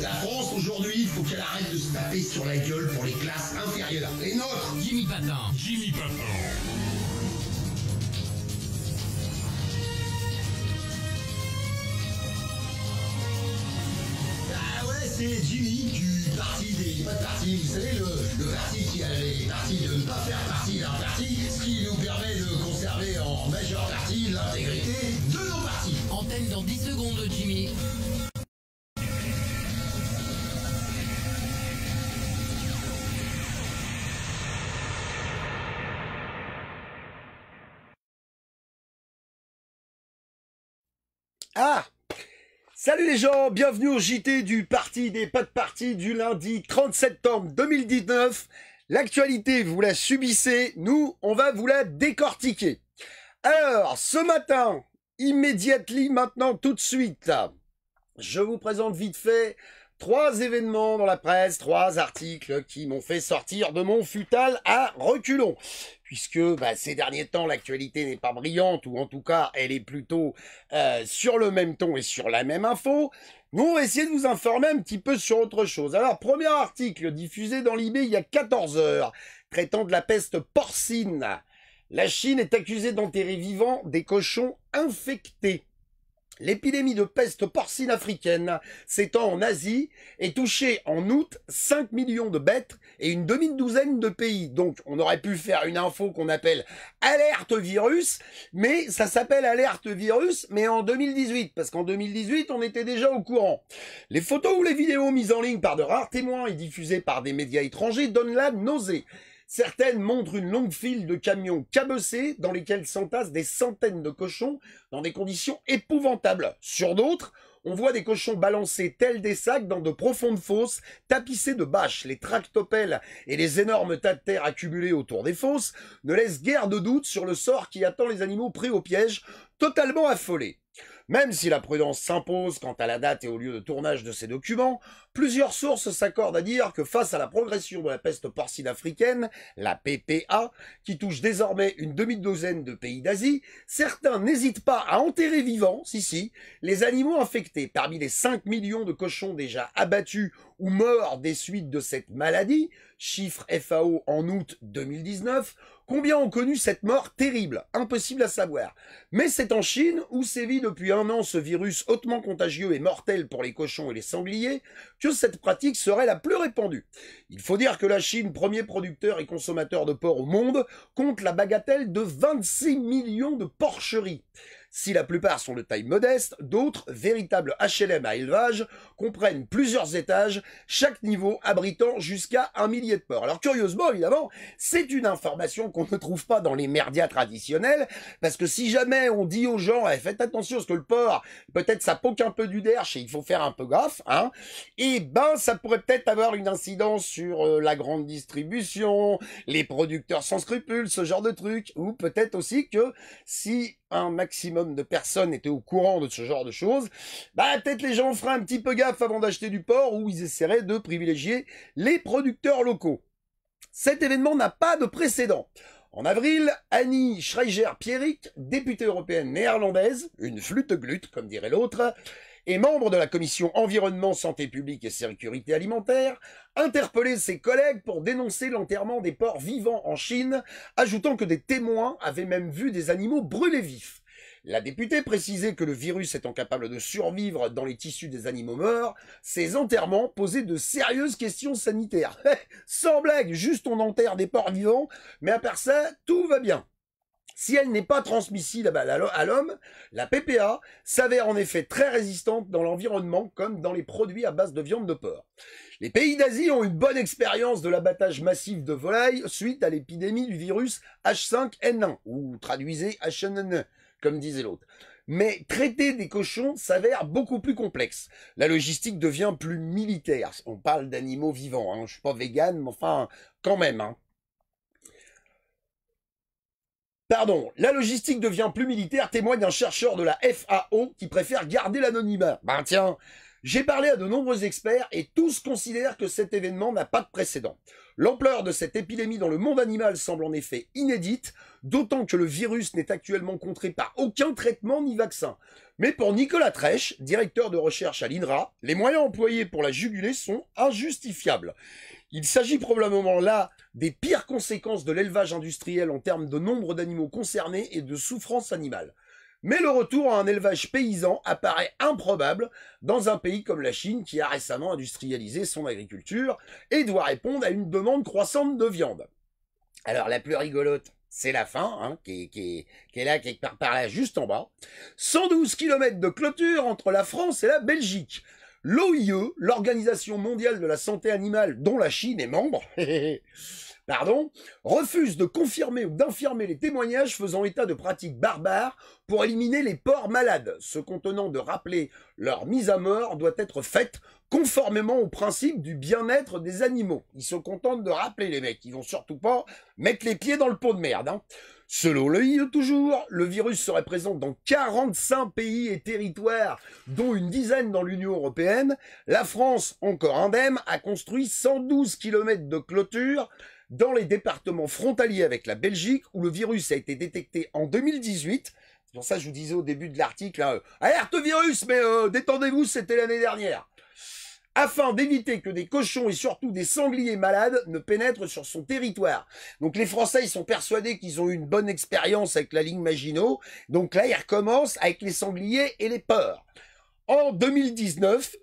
La France, aujourd'hui, il faut qu'elle arrête de se taper sur la gueule pour les classes inférieures. Les nôtres. Jimmy Patin. Jimmy Patin. Ah ouais, c'est Jimmy du parti des pas de parti. Vous savez, le parti qui a les partis de ne pas faire partie d'un parti, ce qui nous permet de conserver en majeure partie l'intégrité de nos partis. Antenne dans 10 secondes, Jimmy. Ah! Salut les gens, bienvenue au JT du parti des pas de parti du lundi 30 septembre 2019. L'actualité, vous la subissez, nous, on va vous la décortiquer. Alors, ce matin, immédiatement, maintenant, tout de suite, je vous présente vite fait 3 événements dans la presse, 3 articles qui m'ont fait sortir de mon futal à reculons. Puisque ces derniers temps, l'actualité n'est pas brillante, ou en tout cas, elle est plutôt sur le même ton et sur la même info. Nous, on va essayer de vous informer un petit peu sur autre chose. Alors, premier article diffusé dans l'IB il y a 14 heures, traitant de la peste porcine. La Chine est accusée d'enterrer vivants des cochons infectés. L'épidémie de peste porcine africaine s'étend en Asie et touché en août 5 millions de bêtes et une demi-douzaine de pays. Donc on aurait pu faire une info qu'on appelle alerte virus, mais ça s'appelle alerte virus, mais en 2018, parce qu'en 2018 on était déjà au courant. Les photos ou les vidéos mises en ligne par de rares témoins et diffusées par des médias étrangers donnent la nausée. Certaines montrent une longue file de camions cabossés dans lesquels s'entassent des centaines de cochons dans des conditions épouvantables. Sur d'autres, on voit des cochons balancés tels des sacs dans de profondes fosses, tapissées de bâches. Les tractopelles et les énormes tas de terre accumulés autour des fosses ne laissent guère de doute sur le sort qui attend les animaux pris au piège, totalement affolés. Même si la prudence s'impose quant à la date et au lieu de tournage de ces documents, plusieurs sources s'accordent à dire que face à la progression de la peste porcine africaine, la PPA, qui touche désormais une demi-douzaine de pays d'Asie, certains n'hésitent pas à enterrer vivants, les animaux infectés. Parmi les 5 millions de cochons déjà abattus ou morts des suites de cette maladie, chiffre FAO en août 2019, combien ont connu cette mort terrible? Impossible à savoir. Mais c'est en Chine, où sévit depuis 1 an ce virus hautement contagieux et mortel pour les cochons et les sangliers, que cette pratique serait la plus répandue. Il faut dire que la Chine, premier producteur et consommateur de porc au monde, compte la bagatelle de 26 millions de porcheries. Si la plupart sont de taille modeste, d'autres, véritables HLM à élevage, comprennent plusieurs étages, chaque niveau abritant jusqu'à 1 millier de porcs. Alors curieusement, évidemment, c'est une information qu'on ne trouve pas dans les médias traditionnels, parce que si jamais on dit aux gens faites attention parce que le porc, peut-être ça poque un peu du derche et il faut faire un peu gaffe, et ça pourrait peut-être avoir une incidence sur la grande distribution, les producteurs sans scrupules, ce genre de trucs, ou peut-être aussi que si un maximum de personnes étaient au courant de ce genre de choses, peut-être les gens feraient un petit peu gaffe avant d'acheter du porc ou ils essaieraient de privilégier les producteurs locaux. Cet événement n'a pas de précédent. En avril, Annie Schreier-Pierik, députée européenne néerlandaise, une flûte-glute comme dirait l'autre, et membre de la commission environnement, santé publique et sécurité alimentaire, interpellait ses collègues pour dénoncer l'enterrement des porcs vivants en Chine, ajoutant que des témoins avaient même vu des animaux brûlés vifs. La députée précisait que le virus étant capable de survivre dans les tissus des animaux morts, ces enterrements posaient de sérieuses questions sanitaires. Sans blague, juste on enterre des porcs vivants, mais à part ça, tout va bien. Si elle n'est pas transmissible à l'homme, la PPA s'avère en effet très résistante dans l'environnement comme dans les produits à base de viande de porc. Les pays d'Asie ont une bonne expérience de l'abattage massif de volailles suite à l'épidémie du virus H5N1, ou traduisez H1N1, comme disait l'autre. Mais traiter des cochons s'avère beaucoup plus complexe. La logistique devient plus militaire. On parle d'animaux vivants, je suis pas vegan, mais enfin, quand même, Pardon, la logistique devient plus militaire, témoigne un chercheur de la FAO qui préfère garder l'anonymat. Tiens, J'ai parlé à de nombreux experts et tous considèrent que cet événement n'a pas de précédent. L'ampleur de cette épidémie dans le monde animal semble en effet inédite, d'autant que le virus n'est actuellement contré par aucun traitement ni vaccin. Mais pour Nicolas Trèche, directeur de recherche à l'INRA, les moyens employés pour la juguler sont injustifiables. Il s'agit probablement là des pires conséquences de l'élevage industriel en termes de nombre d'animaux concernés et de souffrance animale. Mais le retour à un élevage paysan apparaît improbable dans un pays comme la Chine qui a récemment industrialisé son agriculture et doit répondre à une demande croissante de viande. Alors la plus rigolote, c'est la fin, hein, qui est là quelque part par là, juste en bas. 112 km de clôture entre la France et la Belgique. L'OIE, l'Organisation mondiale de la santé animale, dont la Chine est membre, refuse de confirmer ou d'infirmer les témoignages faisant état de pratiques barbares pour éliminer les porcs malades, se contenant de rappeler leur mise à mort doit être faite conformément au principe du bien-être des animaux. Ils se contentent de rappeler les mecs, ils vont surtout pas mettre les pieds dans le pot de merde. Hein. Selon l'OIE toujours, le virus serait présent dans 45 pays et territoires, dont une dizaine dans l'Union européenne. La France, encore indemne, a construit 112 km de clôture dans les départements frontaliers avec la Belgique, où le virus a été détecté en 2018. C'est pour ça que je vous disais au début de l'article, alerte virus, mais détendez-vous, c'était l'année dernière. Afin d'éviter que des cochons et surtout des sangliers malades ne pénètrent sur son territoire. Donc les Français, ils sont persuadés qu'ils ont eu une bonne expérience avec la ligne Maginot. Donc là, ils recommencent avec les sangliers et les porcs. En 2019,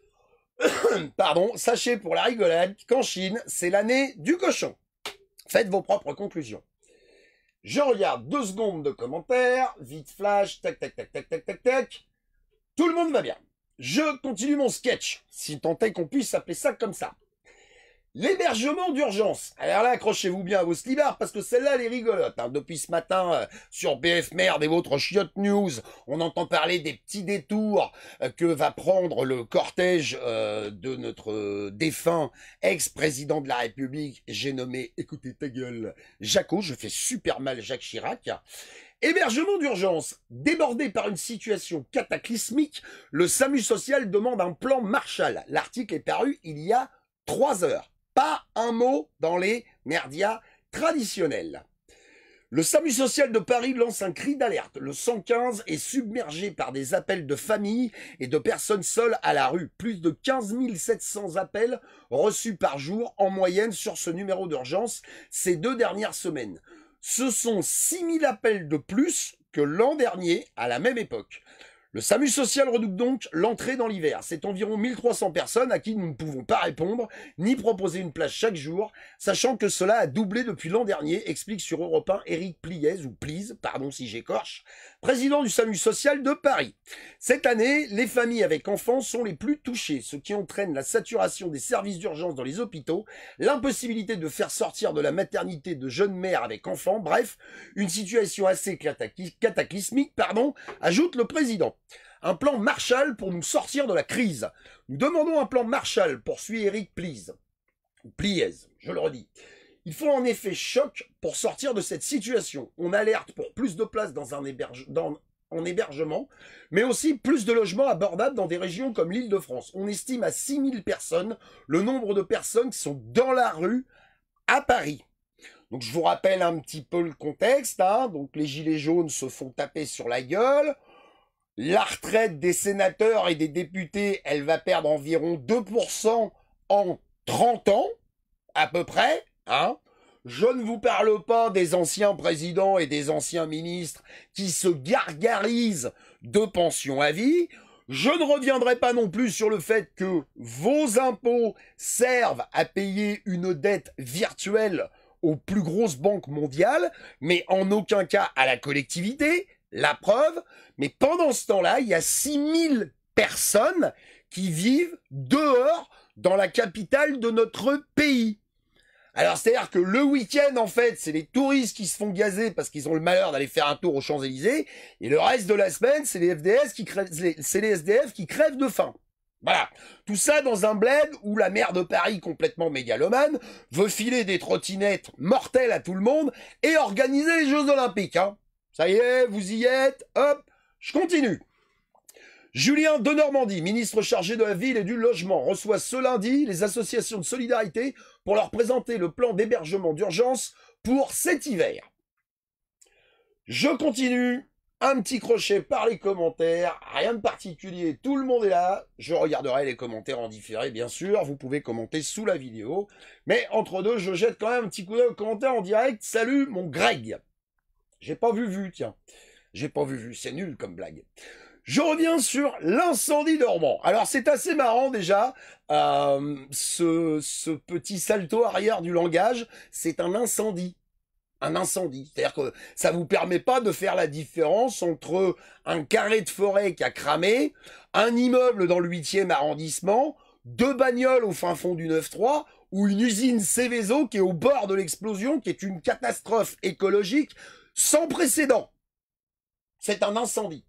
sachez pour la rigolade qu'en Chine, c'est l'année du cochon. Faites vos propres conclusions. Je regarde 2 secondes de commentaires, vite flash, tac, tac, tac, tac, tac, tac, tac. Tout le monde va bien. Je continue mon sketch, si tant est qu'on puisse appeler ça comme ça. L'hébergement d'urgence. Alors là, accrochez-vous bien à vos slibards, parce que celle-là, elle est rigolote. Hein. Depuis ce matin, sur BF Merde et votre chiotte news, on entend parler des petits détours que va prendre le cortège de notre défunt ex-président de la République. J'ai nommé, écoutez ta gueule, Jaco, je fais super mal Jacques Chirac. Hébergement d'urgence. Débordé par une situation cataclysmique, le SAMU social demande un plan Marshall. L'article est paru il y a 3 heures. Pas un mot dans les merdias traditionnels. Le SAMU social de Paris lance un cri d'alerte. Le 115 est submergé par des appels de familles et de personnes seules à la rue. Plus de 15 700 appels reçus par jour en moyenne sur ce numéro d'urgence ces 2 dernières semaines. Ce sont 6 000 appels de plus que l'an dernier à la même époque. Le SAMU social redoute donc l'entrée dans l'hiver. C'est environ 1300 personnes à qui nous ne pouvons pas répondre, ni proposer une place chaque jour, sachant que cela a doublé depuis l'an dernier, explique sur Europe 1 Éric Pliez, ou Plies, pardon si j'écorche, président du SAMU social de Paris. Cette année, les familles avec enfants sont les plus touchées, ce qui entraîne la saturation des services d'urgence dans les hôpitaux, l'impossibilité de faire sortir de la maternité de jeunes mères avec enfants, bref, une situation assez cataclysmique, ajoute le président. Un plan Marshall pour nous sortir de la crise. Nous demandons un plan Marshall, poursuit Éric Plies, je le redis. Il faut en effet choc pour sortir de cette situation. On alerte pour plus de places en hébergement, mais aussi plus de logements abordables dans des régions comme l'Île-de-France. On estime à 6 000 personnes le nombre de personnes qui sont dans la rue à Paris. Donc je vous rappelle un petit peu le contexte. Donc les gilets jaunes se font taper sur la gueule. La retraite des sénateurs et des députés, elle va perdre environ 2% en 30 ans, à peu près. Je ne vous parle pas des anciens présidents et des anciens ministres qui se gargarisent de pensions à vie. Je ne reviendrai pas non plus sur le fait que vos impôts servent à payer une dette virtuelle aux plus grosses banques mondiales, mais en aucun cas à la collectivité. La preuve, mais pendant ce temps-là, il y a 6 000 personnes qui vivent dehors dans la capitale de notre pays. Alors, c'est-à-dire que le week-end, en fait, c'est les touristes qui se font gazer parce qu'ils ont le malheur d'aller faire un tour aux Champs-Élysées, et le reste de la semaine, c'est les SDF qui crèvent de faim. Voilà. Tout ça dans un bled où la maire de Paris, complètement mégalomane, veut filer des trottinettes mortelles à tout le monde et organiser les Jeux Olympiques, Ça y est, vous y êtes, hop, je continue. Julien Denormandie, ministre chargé de la ville et du logement, reçoit ce lundi les associations de solidarité pour leur présenter le plan d'hébergement d'urgence pour cet hiver. Je continue, un petit crochet par les commentaires, rien de particulier, tout le monde est là. Je regarderai les commentaires en différé, bien sûr, vous pouvez commenter sous la vidéo. Mais entre deux, je jette quand même un petit coup d'œil aux commentaires en direct. Salut mon Greg. J'ai pas vu, tiens. J'ai pas vu, c'est nul comme blague. Je reviens sur l'incendie de Rouen. Alors c'est assez marrant déjà, ce petit salto arrière du langage, c'est un incendie. Un incendie, c'est-à-dire que ça vous permet pas de faire la différence entre un carré de forêt qui a cramé, un immeuble dans le 8e arrondissement, 2 bagnoles au fin fond du 9-3, ou une usine Céveso qui est au bord de l'explosion, qui est une catastrophe écologique sans précédent. C'est un incendie.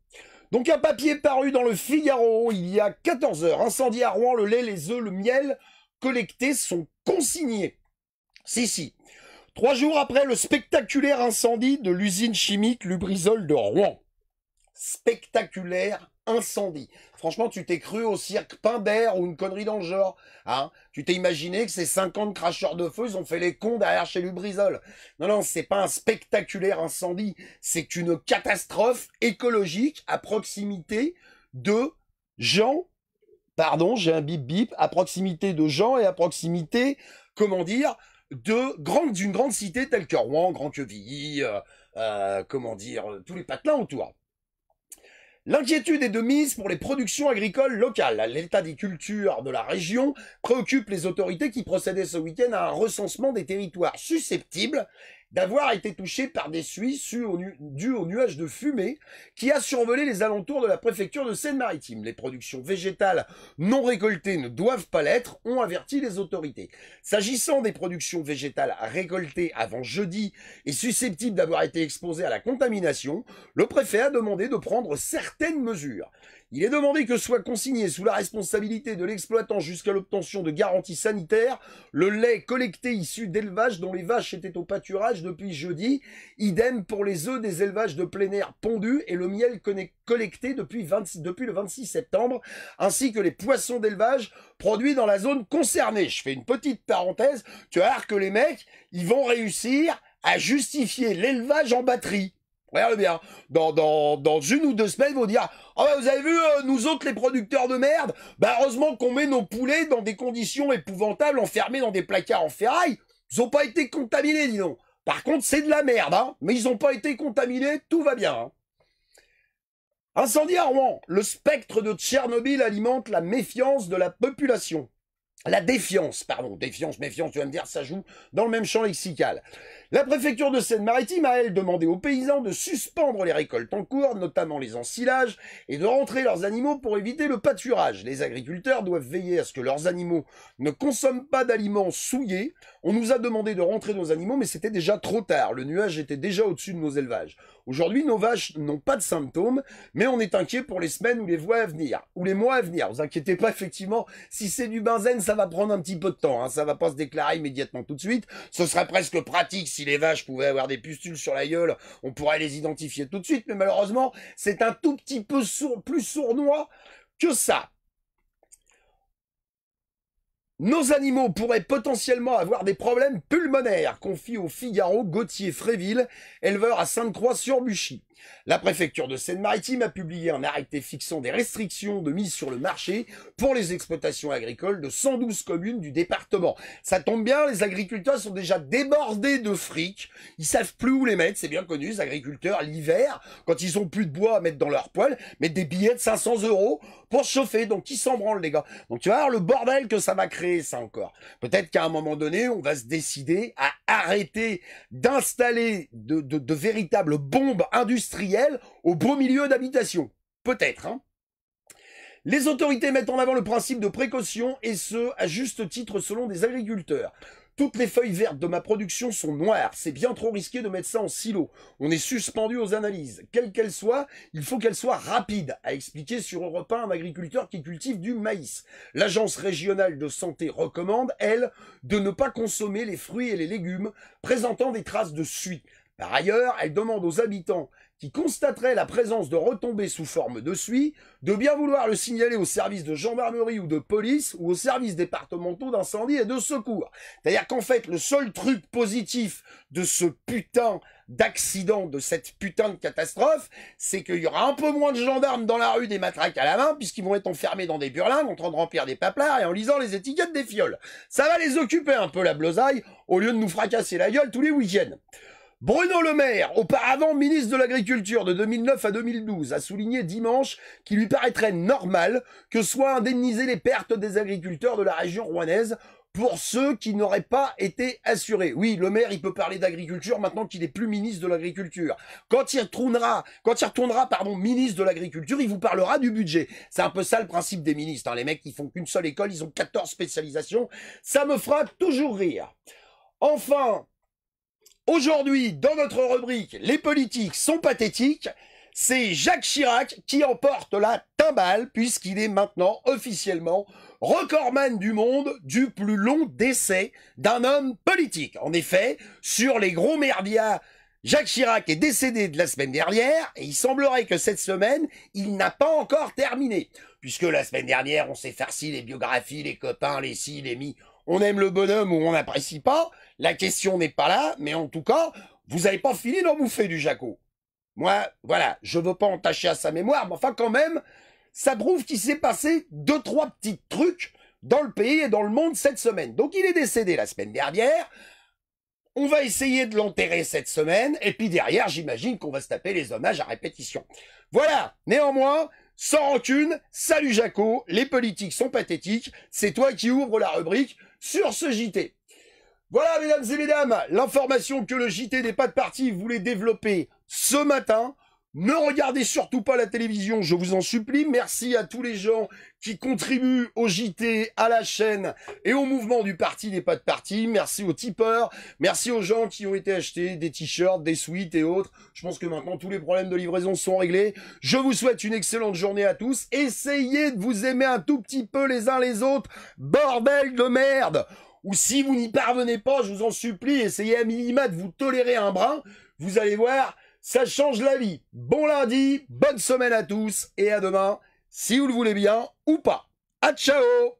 Donc un papier paru dans le Figaro il y a 14 heures. Incendie à Rouen, le lait, les œufs, le miel collectés sont consignés. Si. 3 jours après le spectaculaire incendie de l'usine chimique Lubrizol de Rouen. Spectaculaire incendie. Franchement, tu t'es cru au cirque Pimbert ou une connerie dans le genre. Hein, tu t'es imaginé que ces 50 cracheurs de feu, ils ont fait les cons derrière chez Lubrizol. Non, c'est pas un spectaculaire incendie. C'est une catastrophe écologique à proximité de gens. Pardon, j'ai un bip, à proximité de gens et à proximité, comment dire, d'une grande cité telle que Rouen, Grand-Quevilly, tous les patelins autour. L'inquiétude est de mise pour les productions agricoles locales. L'état des cultures de la région préoccupe les autorités qui procédaient ce week-end à un recensement des territoires susceptibles d'avoir été touchés par des suies dues au nuage de fumée qui a survolé les alentours de la préfecture de Seine-Maritime. Les productions végétales non récoltées ne doivent pas l'être, ont averti les autorités. S'agissant des productions végétales récoltées avant jeudi et susceptibles d'avoir été exposées à la contamination, le préfet a demandé de prendre certaines mesures. Il est demandé que soit consigné sous la responsabilité de l'exploitant jusqu'à l'obtention de garanties sanitaires le lait collecté issu d'élevages dont les vaches étaient au pâturage depuis jeudi, idem pour les œufs des élevages de plein air pondus et le miel collecté depuis le 26 septembre, ainsi que les poissons d'élevage produits dans la zone concernée. Je fais une petite parenthèse, tu vas voir que les mecs, ils vont réussir à justifier l'élevage en batterie. Regarde bien, dans 1 ou 2 semaines, ils vont dire « Ah bah vous avez vu, nous autres les producteurs de merde, bah heureusement qu'on met nos poulets dans des conditions épouvantables, enfermés dans des placards en ferraille, ils ont pas été contaminés, dis donc. Par contre, c'est de la merde, hein, mais ils ont pas été contaminés, tout va bien. Hein. » Incendie à Rouen, le spectre de Tchernobyl alimente la méfiance de la population. La défiance, méfiance, tu vas me dire, ça joue dans le même champ lexical. La préfecture de Seine-Maritime a, elle, demandé aux paysans de suspendre les récoltes en cours, notamment les ensilages, et de rentrer leurs animaux pour éviter le pâturage. Les agriculteurs doivent veiller à ce que leurs animaux ne consomment pas d'aliments souillés. On nous a demandé de rentrer nos animaux, mais c'était déjà trop tard. Le nuage était déjà au-dessus de nos élevages. Aujourd'hui, nos vaches n'ont pas de symptômes, mais on est inquiet pour les semaines ou les mois à venir. Vous inquiétez pas, effectivement, si c'est du benzène, ça va prendre un petit peu de temps. Hein. Ça va pas se déclarer immédiatement tout de suite. Ce serait presque pratique si les vaches pouvaient avoir des pustules sur la gueule. On pourrait les identifier tout de suite, mais malheureusement, c'est un tout petit peu plus sournois que ça. Nos animaux pourraient potentiellement avoir des problèmes pulmonaires, confie au Figaro Gauthier Fréville, éleveur à Sainte-Croix-sur-Buchy. La préfecture de Seine-Maritime a publié un arrêté fixant des restrictions de mise sur le marché pour les exploitations agricoles de 112 communes du département. Ça tombe bien, les agriculteurs sont déjà débordés de fric. Ils savent plus où les mettre, c'est bien connu, les agriculteurs, l'hiver, quand ils ont plus de bois à mettre dans leur poêle, mettent des billets de 500 € pour chauffer. Donc ils s'en branlent, les gars. Donc tu vas voir le bordel que ça va créer, ça encore. Peut-être qu'à un moment donné, on va se décider à arrêter d'installer de véritables bombes industrielles au beau milieu d'habitation. Peut-être, hein. Les autorités mettent en avant le principe de précaution, et ce, à juste titre selon des agriculteurs. Toutes les feuilles vertes de ma production sont noires. C'est bien trop risqué de mettre ça en silo. On est suspendu aux analyses. Quelles qu'elles soient, il faut qu'elles soient rapides, a expliqué sur Europe 1 un agriculteur qui cultive du maïs. L'agence régionale de santé recommande, elle, de ne pas consommer les fruits et les légumes présentant des traces de suie. Par ailleurs, elle demande aux habitants qui constaterait la présence de retombées sous forme de suie, de bien vouloir le signaler aux services de gendarmerie ou de police ou aux services départementaux d'incendie et de secours. C'est-à-dire qu'en fait, le seul truc positif de ce putain d'accident, de cette putain de catastrophe, c'est qu'il y aura un peu moins de gendarmes dans la rue des matraques à la main, puisqu'ils vont être enfermés dans des burlingues, en train de remplir des paplards et en lisant les étiquettes des fioles. Ça va les occuper un peu la blosaille, au lieu de nous fracasser la gueule tous les week-ends. Bruno Le Maire, auparavant ministre de l'Agriculture de 2009 à 2012, a souligné dimanche qu'il lui paraîtrait normal que soient indemnisées les pertes des agriculteurs de la région rouennaise pour ceux qui n'auraient pas été assurés. Oui, Le Maire, il peut parler d'agriculture maintenant qu'il est plus ministre de l'Agriculture. Quand il retournera, ministre de l'Agriculture, il vous parlera du budget. C'est un peu ça le principe des ministres, hein. Les mecs qui font qu'une seule école, ils ont 14 spécialisations. Ça me fera toujours rire. Enfin, aujourd'hui, dans notre rubrique « Les politiques sont pathétiques », c'est Jacques Chirac qui emporte la timbale puisqu'il est maintenant officiellement recordman du monde du plus long décès d'un homme politique. En effet, sur les gros merdias, Jacques Chirac est décédé de la semaine dernière et il semblerait que cette semaine, il n'a pas encore terminé. Puisque la semaine dernière, on s'est farci les biographies, les copains, les ci, les mi. On aime le bonhomme ou on n'apprécie pas. La question n'est pas là, mais en tout cas, vous n'avez pas fini d'en bouffer du Jaco. Moi, voilà, je veux pas entacher à sa mémoire, mais enfin quand même, ça prouve qu'il s'est passé 2-3 petits trucs dans le pays et dans le monde cette semaine. Donc il est décédé la semaine dernière, on va essayer de l'enterrer cette semaine, et puis derrière, j'imagine qu'on va se taper les hommages à répétition. Voilà, néanmoins, sans rancune, salut Jaco, les politiques sont pathétiques, c'est toi qui ouvre la rubrique sur ce JT. Voilà, mesdames et mesdames, l'information que le JT des pas de parti voulait développer ce matin. Ne regardez surtout pas la télévision, je vous en supplie. Merci à tous les gens qui contribuent au JT, à la chaîne et au mouvement du parti des pas de parti. Merci aux tipeurs, merci aux gens qui ont été achetés des t-shirts, des suites et autres. Je pense que maintenant tous les problèmes de livraison sont réglés. Je vous souhaite une excellente journée à tous. Essayez de vous aimer un tout petit peu les uns les autres, bordel de merde. Ou si vous n'y parvenez pas, je vous en supplie, essayez à minima de vous tolérer un brin. Vous allez voir, ça change la vie. Bon lundi, bonne semaine à tous et à demain, si vous le voulez bien ou pas. À ciao!